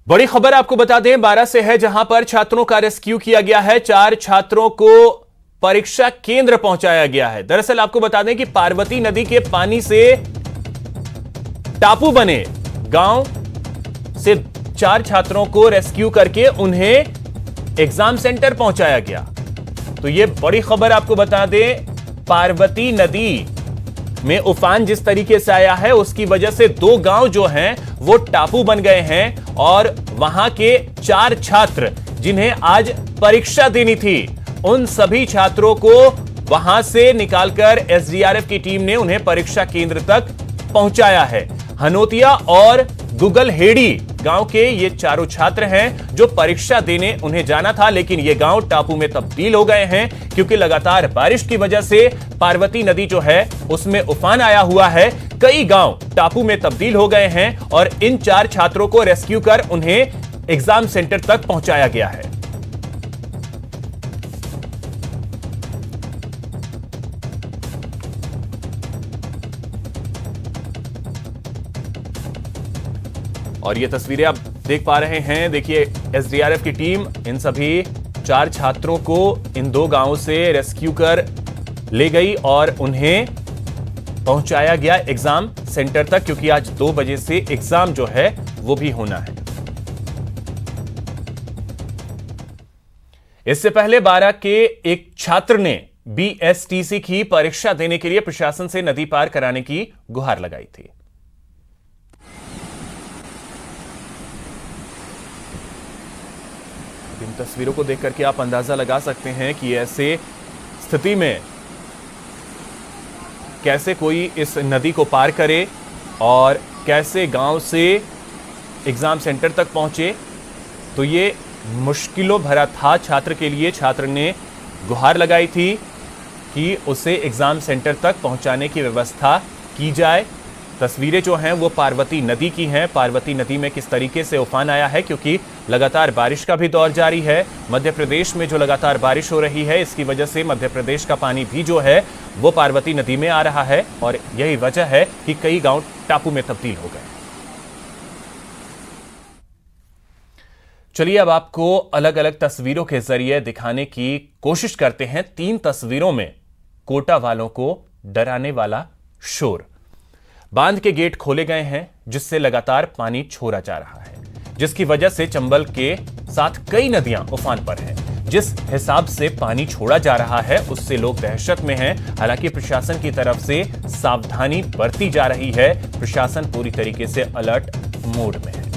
बड़ी खबर आपको बता दें 12 से है, जहां पर छात्रों का रेस्क्यू किया गया है। 4 छात्रों को परीक्षा केंद्र पहुंचाया गया है। दरअसल आपको बता दें कि पार्वती नदी के पानी से टापू बने गांव से 4 छात्रों को रेस्क्यू करके उन्हें एग्जाम सेंटर पहुंचाया गया। तो यह बड़ी खबर आपको बता दें, पार्वती नदी में उफान जिस तरीके से आया है उसकी वजह से 2 गांव जो हैं वो टापू बन गए हैं और वहां के 4 छात्र जिन्हें आज परीक्षा देनी थी, उन सभी छात्रों को वहां से निकालकर एसडीआरएफ की टीम ने उन्हें परीक्षा केंद्र तक पहुंचाया है। हनोतिया और गुगलहेड़ी गांव के ये चारों छात्र हैं जो परीक्षा देने उन्हें जाना था, लेकिन ये गांव टापू में तब्दील हो गए हैं क्योंकि लगातार बारिश की वजह से पार्वती नदी जो है उसमें उफान आया हुआ है। कई गांव टापू में तब्दील हो गए हैं और इन 4 छात्रों को रेस्क्यू कर उन्हें एग्जाम सेंटर तक पहुंचाया गया है। और ये तस्वीरें आप देख पा रहे हैं। देखिए, एसडीआरएफ की टीम इन सभी 4 छात्रों को इन 2 गांवों से रेस्क्यू कर ले गई और उन्हें पहुंचाया गया एग्जाम सेंटर तक, क्योंकि आज 2 बजे से एग्जाम जो है वो भी होना है। इससे पहले 12 के एक छात्र ने बीएसटीसी की परीक्षा देने के लिए प्रशासन से नदी पार कराने की गुहार लगाई थी। इन तस्वीरों को देख करके आप अंदाजा लगा सकते हैं कि ऐसे स्थिति में कैसे कोई इस नदी को पार करे और कैसे गांव से एग्जाम सेंटर तक पहुंचे। तो ये मुश्किलों भरा था छात्र के लिए। छात्र ने गुहार लगाई थी कि उसे एग्जाम सेंटर तक पहुंचाने की व्यवस्था की जाए। तस्वीरें जो हैं वो पार्वती नदी की हैं। पार्वती नदी में किस तरीके से उफान आया है, क्योंकि लगातार बारिश का भी दौर जारी है। मध्य प्रदेश में जो लगातार बारिश हो रही है, इसकी वजह से मध्य प्रदेश का पानी भी जो है वो पार्वती नदी में आ रहा है और यही वजह है कि कई गांव टापू में तब्दील हो गए। चलिए अब आपको अलग अलग तस्वीरों के जरिए दिखाने की कोशिश करते हैं। 3 तस्वीरों में कोटा वालों को डराने वाला शोर। बांध के गेट खोले गए हैं जिससे लगातार पानी छोड़ा जा रहा है, जिसकी वजह से चंबल के साथ कई नदियां उफान पर हैं। जिस हिसाब से पानी छोड़ा जा रहा है उससे लोग दहशत में हैं। हालांकि प्रशासन की तरफ से सावधानी बरती जा रही है। प्रशासन पूरी तरीके से अलर्ट मोड में है।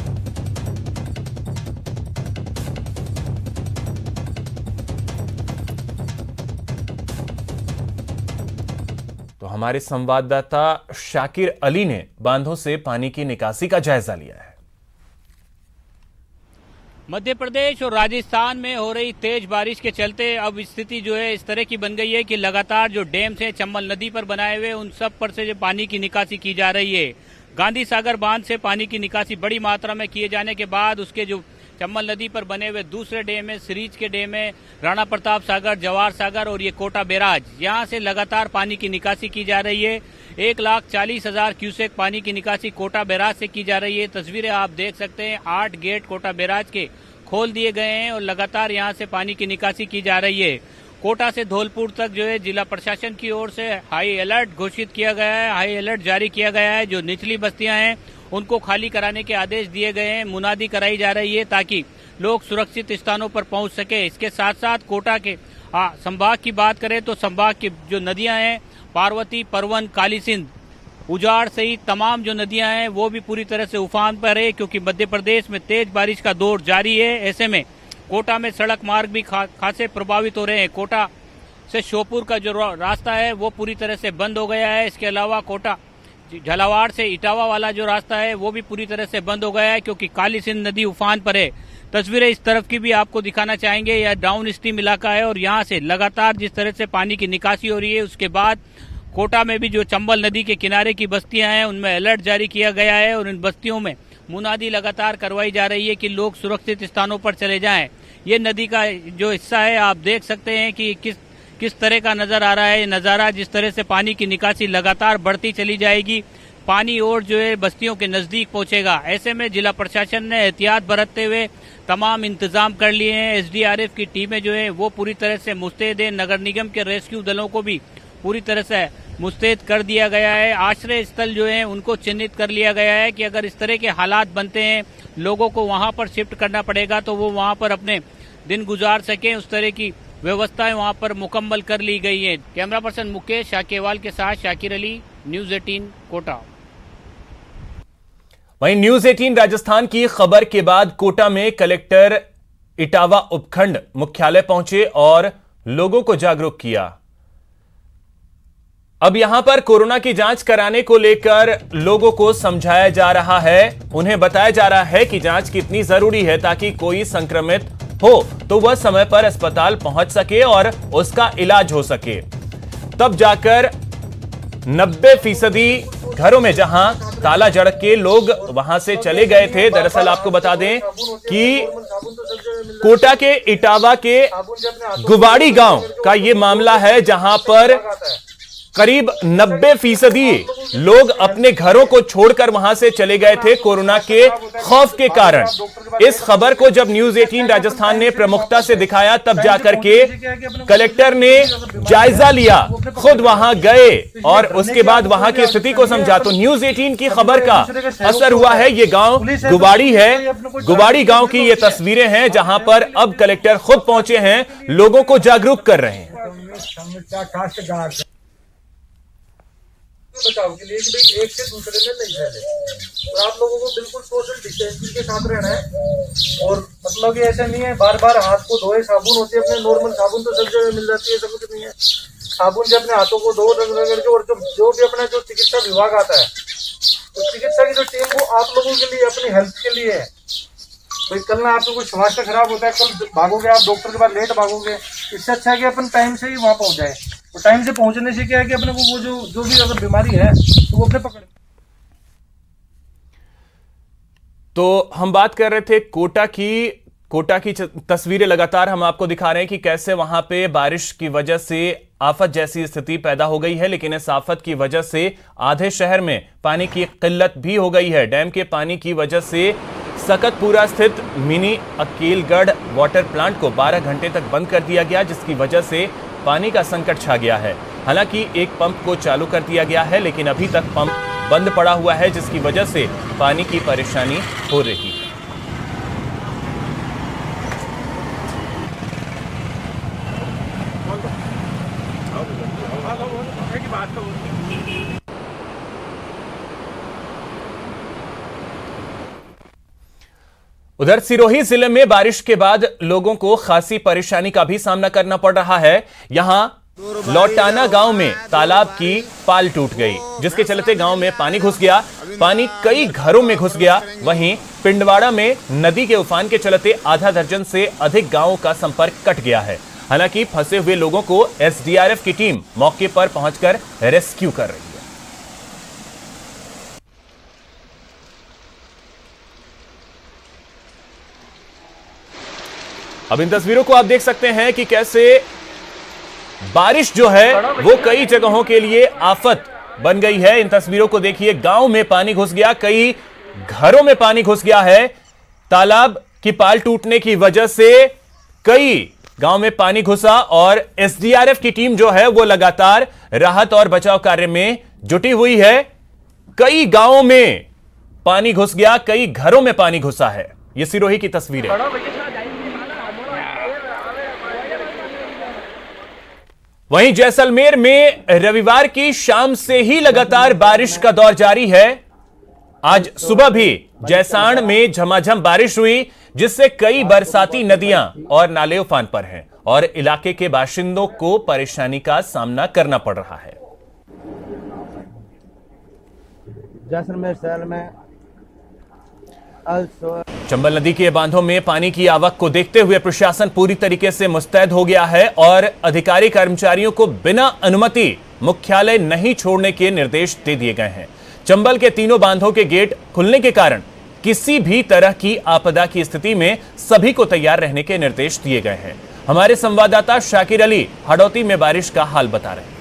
तो हमारे संवाददाता शाकिर अली ने बांधों से पानी की निकासी का जायजा लिया है। मध्य प्रदेश और राजस्थान में हो रही तेज बारिश के चलते अब स्थिति जो है इस तरह की बन गई है कि लगातार जो डैम्स हैं चंबल नदी पर बनाए हुए उन सब पर से जो पानी की निकासी की जा रही है। गांधी सागर बांध से पानी की निकासी बड़ी मात्रा में किए जाने के बाद उसके जो चंबल नदी पर बने हुए दूसरे डैम है, सिरीज के डैम है, राणा प्रताप सागर, जवाहर सागर और ये कोटा बैराज, यहाँ से लगातार पानी की निकासी की जा रही है। 1,40,000 क्यूसेक पानी की निकासी कोटा बैराज से की जा रही है। तस्वीरें आप देख सकते हैं। 8 गेट कोटा बैराज के खोल दिए गए हैं और लगातार यहाँ से पानी की निकासी की जा रही है। कोटा से धौलपुर तक जो है जिला प्रशासन की ओर से हाई अलर्ट घोषित किया गया है, हाई अलर्ट जारी किया गया है। जो निचली बस्तियां हैं उनको खाली कराने के आदेश दिए गए हैं। मुनादी कराई जा रही है ताकि लोग सुरक्षित स्थानों पर पहुंच सके। इसके साथ साथ कोटा के संभाग की बात करें तो संभाग की जो नदियां हैं, पार्वती, परवन, काली सिंध, उजाड़ सहित तमाम जो नदियां हैं वो भी पूरी तरह से उफान पर है, क्योंकि मध्य प्रदेश में तेज बारिश का दौर जारी है। ऐसे में कोटा में सड़क मार्ग भी खासे प्रभावित हो रहे हैं। कोटा से श्योपुर का जो रास्ता है वो पूरी तरह से बंद हो गया है। इसके अलावा कोटा झालावाड़ से इटावा वाला जो रास्ता है वो भी पूरी तरह से बंद हो गया है, क्योंकि काली सिंध नदी उफान पर है। तस्वीरें इस तरफ की भी आपको दिखाना चाहेंगे। यह डाउन स्ट्रीम इलाका है और यहाँ से लगातार जिस तरह से पानी की निकासी हो रही है, उसके बाद कोटा में भी जो चंबल नदी के किनारे की बस्तियां हैं उनमें अलर्ट जारी किया गया है और इन बस्तियों में मुनादी लगातार करवाई जा रही है कि लोग सुरक्षित स्थानों पर चले जाएं। ये नदी का जो हिस्सा है आप देख सकते हैं कि किस तरह का नजर आ रहा है। नजारा जिस तरह से पानी की निकासी लगातार बढ़ती चली जाएगी। पानी और जो है बस्तियों के नजदीक पहुंचेगा। ऐसे में जिला प्रशासन ने एहतियात बरतते हुए तमाम इंतजाम कर लिए हैं। एसडीआरएफ की टीमें जो है वो पूरी तरह से मुस्तैद है। नगर निगम के रेस्क्यू दलों को भी पूरी तरह से मुस्तैद कर दिया गया है। आश्रय स्थल जो है उनको चिन्हित कर लिया गया है कि अगर इस तरह के हालात बनते हैं, लोगों को वहां पर शिफ्ट करना पड़ेगा तो वो वहां पर अपने दिन गुजार सकें। उस तरह की व्यवस्थाएं वहां पर मुकम्मल कर ली गई है। कैमरा पर्सन मुकेश शाकेवाल के साथ शाकिर अली, न्यूज 18 कोटा। वहीं न्यूज 18 राजस्थान की खबर के बाद कोटा में कलेक्टर इटावा उपखंड मुख्यालय पहुंचे और लोगों को जागरूक किया। अब यहां पर कोरोना की जांच कराने को लेकर लोगों को समझाया जा रहा है। उन्हें बताया जा रहा है कि जांच कितनी जरूरी है ताकि कोई संक्रमित हो तो वह समय पर अस्पताल पहुंच सके और उसका इलाज हो सके। तब जाकर 90% घरों में जहां ताला जड़ के लोग वहां से चले गए थे। दरअसल आपको बता दें कि कोटा के इटावा के गुवाड़ी गांव का यह मामला है, जहां पर करीब 90% लोग अपने घरों को छोड़कर वहां से चले गए थे कोरोना के खौफ के कारण। इस खबर को जब न्यूज 18 राजस्थान ने प्रमुखता से दिखाया तब जाकर के कलेक्टर ने जायजा लिया, खुद वहां गए और उसके बाद वहां की स्थिति को समझा। तो न्यूज 18 की खबर का असर हुआ है। ये गांव गुवाड़ी है, गुवाड़ी गांव की ये तस्वीरें हैं जहां पर अब कलेक्टर खुद पहुंचे हैं, लोगों को जागरूक कर रहे हैं बचाव के लिए कि भाई एक से दूसरे में नहीं फैले। और आप लोगों को बिल्कुल सोशल डिस्टेंसिंग के साथ रहना है। और मतलब ये ऐसा नहीं है बार बार हाथ को धोए, साबुन होती है अपने नॉर्मल साबुन तो सब जगह मिल जाती है, सब कुछ नहीं है। साबुन से अपने हाथों को धो रगड़ के। और जो भी अपना जो चिकित्सा विभाग आता है तो चिकित्सा की जो टीम वो आप लोगों के लिए, अपनी हेल्थ के लिए है। भाई कल ना आपको कुछ स्वास्थ्य खराब होता है, कल भागोगे आप डॉक्टर के पास लेट भागोगे। इससे अच्छा है कि अपन टाइम से ही वहां पहुंच जाए। तो टाइम से पहुंचने से क्या है कि अपने को वो जो भी अगर बीमारी है तो वो अपने पकड़। तो हम बात कर रहे थे कोटा की तस्वीरें लगातार हम आपको दिखा रहे हैं कि कैसे वहां पे बारिश की वजह से आफत जैसी स्थिति पैदा हो गई है, लेकिन इस आफत की वजह से आधे शहर में पानी की किल्लत भी हो गई है। डैम के पानी की वजह से सकतपुरा स्थित मिनी अकेलगढ़ वाटर प्लांट को 12 घंटे तक बंद कर दिया गया, जिसकी वजह से पानी का संकट छा गया है। हालांकि एक पंप को चालू कर दिया गया है, लेकिन अभी तक पंप बंद पड़ा हुआ है, जिसकी वजह से पानी की परेशानी हो रही है। उधर सिरोही जिले में बारिश के बाद लोगों को खासी परेशानी का भी सामना करना पड़ रहा है। यहां लौटाना गांव में तालाब की पाल टूट गई, जिसके चलते गांव में पानी घुस गया। पानी कई घरों में घुस गया। वहीं पिंडवाड़ा में नदी के उफान के चलते आधा दर्जन से अधिक गांवों का संपर्क कट गया है। हालांकि फंसे हुए लोगों को एसडीआरएफ की टीम मौके पर पहुंचकर रेस्क्यू कर रही है। अब इन तस्वीरों को आप देख सकते हैं कि कैसे बारिश जो है वो कई जगहों के लिए आफत बन गई है। इन तस्वीरों को देखिए, गांव में पानी घुस गया, कई घरों में पानी घुस गया है। तालाब की पाल टूटने की वजह से कई गांव में पानी घुसा और एसडीआरएफ की टीम जो है वो लगातार राहत और बचाव कार्य में जुटी हुई है। कई गांवों में पानी घुस गया, कई घरों में पानी घुसा है। ये सिरोही की तस्वीर है। वहीं जैसलमेर में रविवार की शाम से ही लगातार बारिश का दौर जारी है। आज सुबह भी जैसाण में झमाझम बारिश हुई, जिससे कई बरसाती नदियां और नाले उफान पर हैं और इलाके के बाशिंदों को परेशानी का सामना करना पड़ रहा है। जैसलमेर शहर में चंबल नदी के बांधों में पानी की आवक को देखते हुए प्रशासन पूरी तरीके से मुस्तैद हो गया है और अधिकारी कर्मचारियों को बिना अनुमति मुख्यालय नहीं छोड़ने के निर्देश दे दिए गए हैं। चंबल के तीनों बांधों के गेट खुलने के कारण किसी भी तरह की आपदा की स्थिति में सभी को तैयार रहने के निर्देश दिए गए हैं। हमारे संवाददाता शाकिर अली हडौती में बारिश का हाल बता रहे हैं।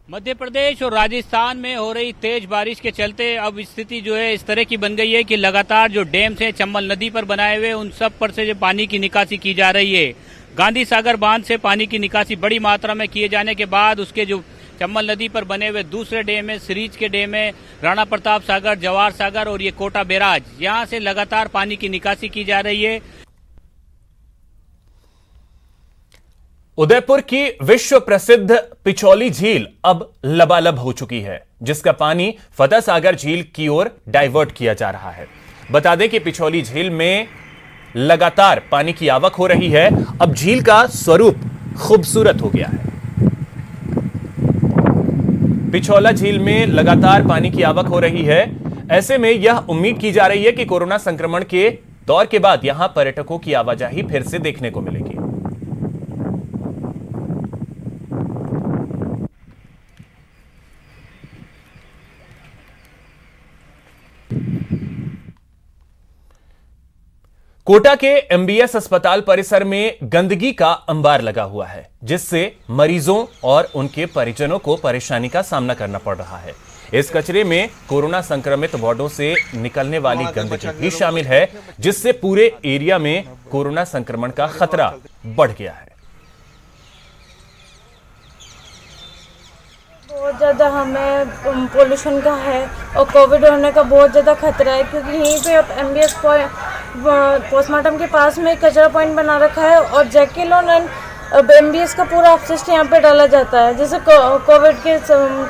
मध्य प्रदेश और राजस्थान में हो रही तेज बारिश के चलते अब स्थिति जो है इस तरह की बन गई है कि लगातार जो डैम्स हैं चंबल नदी पर बनाए हुए उन सब पर से जो पानी की निकासी की जा रही है। गांधी सागर बांध से पानी की निकासी बड़ी मात्रा में किए जाने के बाद उसके जो चंबल नदी पर बने हुए दूसरे डैम है, सिरीज के डैम है, राणा प्रताप सागर, जवाहर सागर और ये कोटा बैराज, यहाँ से लगातार पानी की निकासी की जा रही है। उदयपुर की विश्व प्रसिद्ध पिछौली झील अब लबालब हो चुकी है, जिसका पानी फतह सागर झील की ओर डाइवर्ट किया जा रहा है। बता दें कि पिछौली झील में लगातार पानी की आवक हो रही है। अब झील का स्वरूप खूबसूरत हो गया है। पिछौला झील में लगातार पानी की आवक हो रही है। ऐसे में यह उम्मीद की जा रही है कि कोरोना संक्रमण के दौर के बाद यहां पर्यटकों की आवाजाही फिर से देखने को मिलेगी। कोटा के एमबीएस अस्पताल परिसर में गंदगी का अंबार लगा हुआ है, जिससे मरीजों और उनके परिजनों को परेशानी का सामना करना पड़ रहा है। इस कचरे में कोरोना संक्रमित वार्डों से निकलने वाली गंदगी भी शामिल है, जिससे पूरे एरिया में कोरोना संक्रमण का खतरा बढ़ गया है। बहुत ज़्यादा हमें पोल्यूशन का है और कोविड होने का बहुत ज़्यादा खतरा है, क्योंकि यहीं पे अब एमबीएस पोस्टमार्टम के पास में कचरा पॉइंट बना रखा है और जैकेलोन एंड एमबीएस का पूरा अपशिष्ट यहाँ पे डाला जाता है। जैसे कोविड के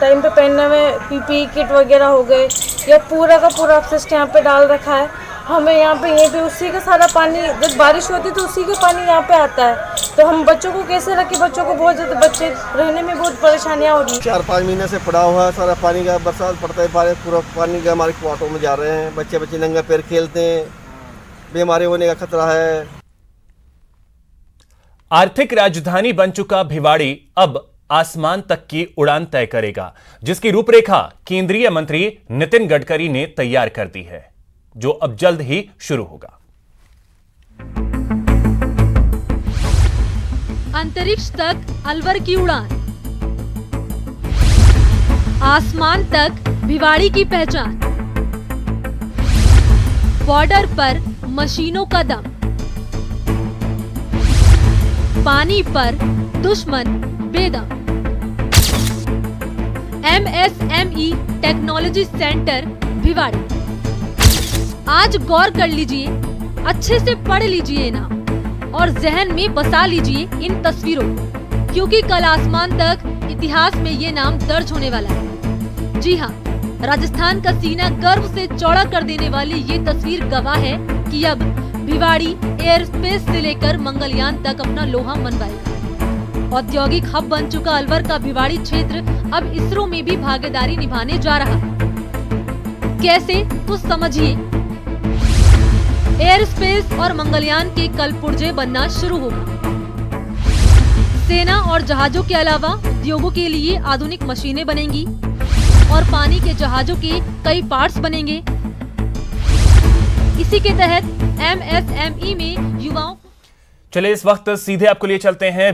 टाइम पे पहनने में पीपी किट वगैरह हो गए, या पूरा का पूरा अपशिष्ट यहाँ पे डाल रखा है। हमें यहाँ पे उसी का सारा पानी, जब बारिश होती है तो उसी का पानी यहाँ पे आता है, तो हम बच्चों को कैसे रखें? बच्चों को बहुत ज़्यादा, बच्चे रहने में बहुत परेशानियाँ हो रही हैं। 4-5 महीने से पड़ा हुआ है सारा पानी का, बरसात पड़ता है पूरा पानी का हमारे क्वार्टरों में जा रहे हैं। बच्चे नंगे पैर खेलते हैं, बीमारी होने का खतरा है। आर्थिक राजधानी बन चुका भिवाड़ी अब आसमान तक की उड़ान तय करेगा, जिसकी रूपरेखा केंद्रीय मंत्री नितिन गडकरी ने तैयार कर दी है, जो अब जल्द ही शुरू होगा। अंतरिक्ष तक अलवर की उड़ान, आसमान तक भिवाड़ी की पहचान, बॉर्डर पर मशीनों का दम, पानी पर दुश्मन बेदम। MSME technology centre Bhiwadi. आज गौर कर लीजिए, अच्छे से पढ़ लीजिए ना, और जहन में बसा लीजिए इन तस्वीरों को, क्योंकि कल आसमान तक इतिहास में ये नाम दर्ज होने वाला है। जी हाँ, राजस्थान का सीना गर्व से चौड़ा कर देने वाली ये तस्वीर गवाह है कि अब भिवाड़ी एयर स्पेस से लेकर मंगलयान तक अपना लोहा मनवाएगा। औद्योगिक हब बन चुका अलवर का भिवाड़ी क्षेत्र अब इसरो में भी भागीदारी निभाने जा रहा। कैसे, तो समझिए। एयर स्पेस और मंगलयान के कल पुर्जे बनना शुरू होगा। सेना और जहाजों के अलावा उद्योगों के लिए आधुनिक मशीनें बनेंगी और पानी के जहाजों के कई पार्ट्स बनेंगे। इसी के तहत MSME में युवाओं। चलिए इस वक्त सीधे आपको लिए चलते हैं